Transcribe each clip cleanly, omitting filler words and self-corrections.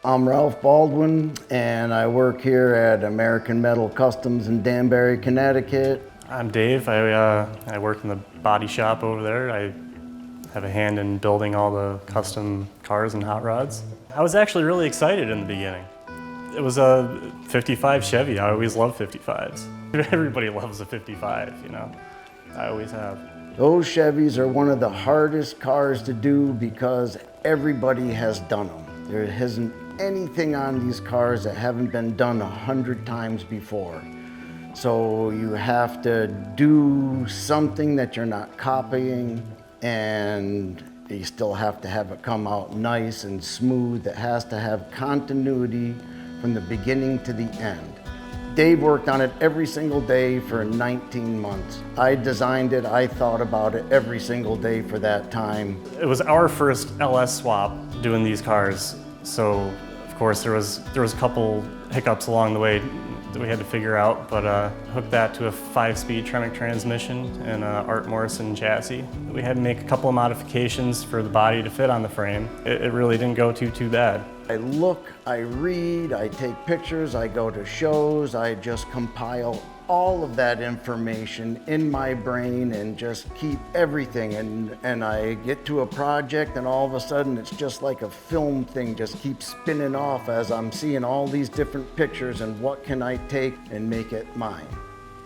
I'm Ralph Baldwin, and I work here at American Metal Customs in Danbury, Connecticut. I'm Dave. I work in the body shop over there. I have a hand in building all the custom cars and hot rods. I was actually really excited in the beginning. It was a 55 Chevy. I always loved 55s. Everybody loves a 55, you know. I always have. Those Chevys are one of the hardest cars to do because everybody has done them. There isn't anything on these cars that haven't been done 100 times before. So you have to do something that you're not copying, and you still have to have it come out nice and smooth. It has to have continuity from the beginning to the end. Dave worked on it every single day for 19 months. I designed it, I thought about it every single day for that time. It was our first LS swap doing these cars, so of course there was a couple hiccups along the way that we had to figure out, but hooked that to a 5-speed Tremec transmission and a Art Morrison chassis. We had to make a couple of modifications for the body to fit on the frame. It really didn't go too bad. I look, I read, I take pictures, I go to shows, I just compile all of that information in my brain and just keep everything, and I get to a project and all of a sudden it's just like a film thing just keeps spinning off as I'm seeing all these different pictures and what can I take and make it mine.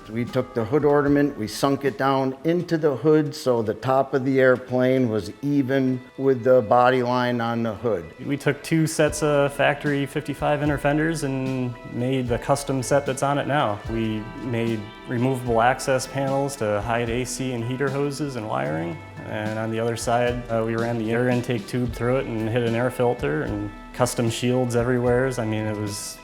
We took the hood ornament, we sunk it down into the hood so the top of the airplane was even with the body line on the hood. We took 2 sets of factory 55 inner fenders and made the custom set that's on it now. We made removable access panels to hide AC and heater hoses and wiring. And on the other side, we ran the air intake tube through it and hit an air filter and custom shields everywhere. I mean, it was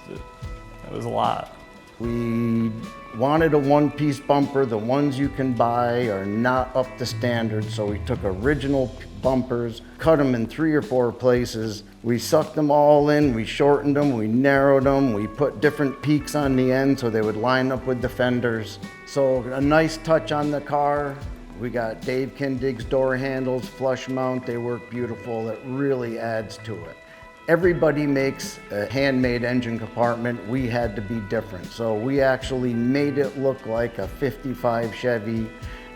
a lot. We wanted a one-piece bumper. The ones you can buy are not up to standard, so we took original bumpers, cut them in 3 or 4 places. We sucked them all in, we shortened them, we narrowed them, we put different peaks on the end so they would line up with the fenders. So a nice touch on the car. We got Dave Kindig's door handles, flush mount, they work beautiful. It really adds to it. Everybody makes a handmade engine compartment. We had to be different. So we actually made it look like a 55 Chevy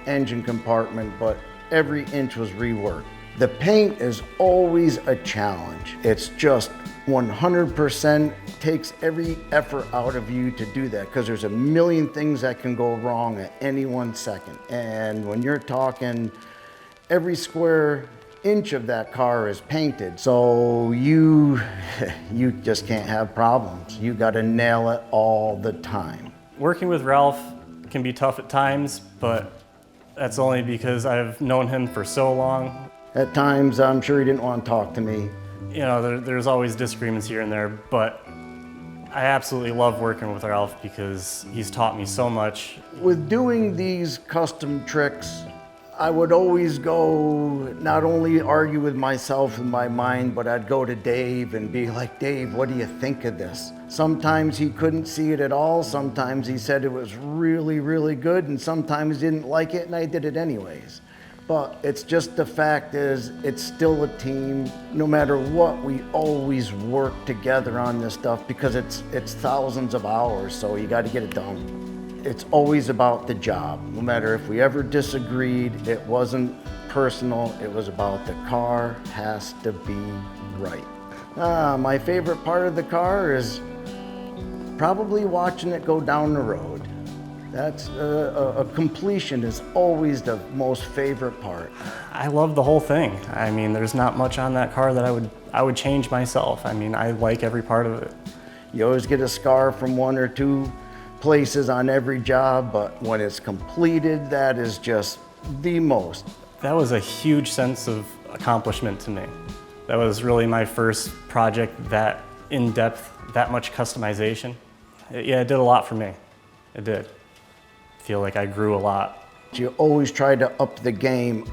engine compartment, but every inch was reworked. The paint is always a challenge. It's just 100% takes every effort out of you to do that because there's a million things that can go wrong at any 1 second. And when you're talking every square inch of that car is painted, so you just can't have problems. You got to nail it all the time. Working with Ralph can be tough at times, but that's only because I've known him for so long. At times, I'm sure he didn't want to talk to me. You know, there's always disagreements here and there, but I absolutely love working with Ralph because he's taught me so much. With doing these custom tricks, I would always go, not only argue with myself in my mind, but I'd go to Dave and be like, Dave, what do you think of this? Sometimes he couldn't see it at all. Sometimes he said it was really, really good, and sometimes he didn't like it, and I did it anyways. But it's just the fact is, it's still a team. No matter what, we always work together on this stuff because it's thousands of hours, so you got to get it done. It's always about the job. No matter if we ever disagreed, it wasn't personal, it was about the car has to be right. My favorite part of the car is probably watching it go down the road. That's a completion is always the most favorite part. I love the whole thing. I mean, there's not much on that car that I would change myself. I mean, I like every part of it. You always get a scar from 1 or 2 places on every job, but when it's completed, that is just the most. That was a huge sense of accomplishment to me. That was really my first project that in-depth, that much customization. It did a lot for me. It did. I feel like I grew a lot. You always try to up the game.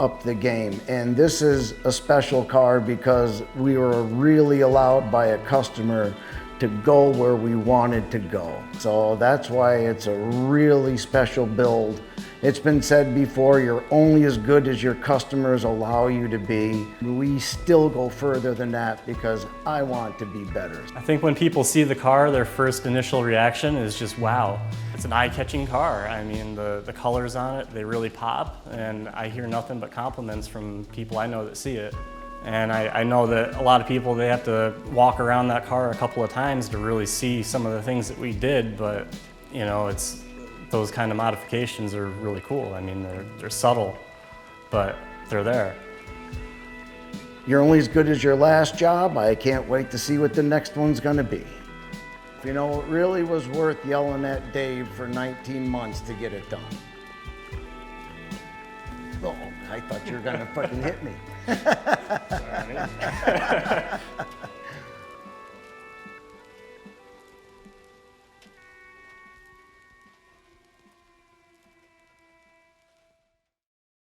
And this is a special car because we were really allowed by a customer to go where we wanted to go. So that's why it's a really special build It's been said before, you're only as good as your customers allow you to be. We still go further than that because I want to be better. I think when people see the car, their first initial reaction is just, wow. It's an eye-catching car. I mean, the colors on it, they really pop, and I hear nothing but compliments from people I know that see it. And I know that a lot of people, they have to walk around that car a couple of times to really see some of the things that we did, but you know, those kind of modifications are really cool. I mean, they're subtle, but they're there. You're only as good as your last job. I can't wait to see what the next one's gonna be. You know, it really was worth yelling at Dave for 19 months to get it done. Oh, I thought you were gonna fucking hit me. Sorry.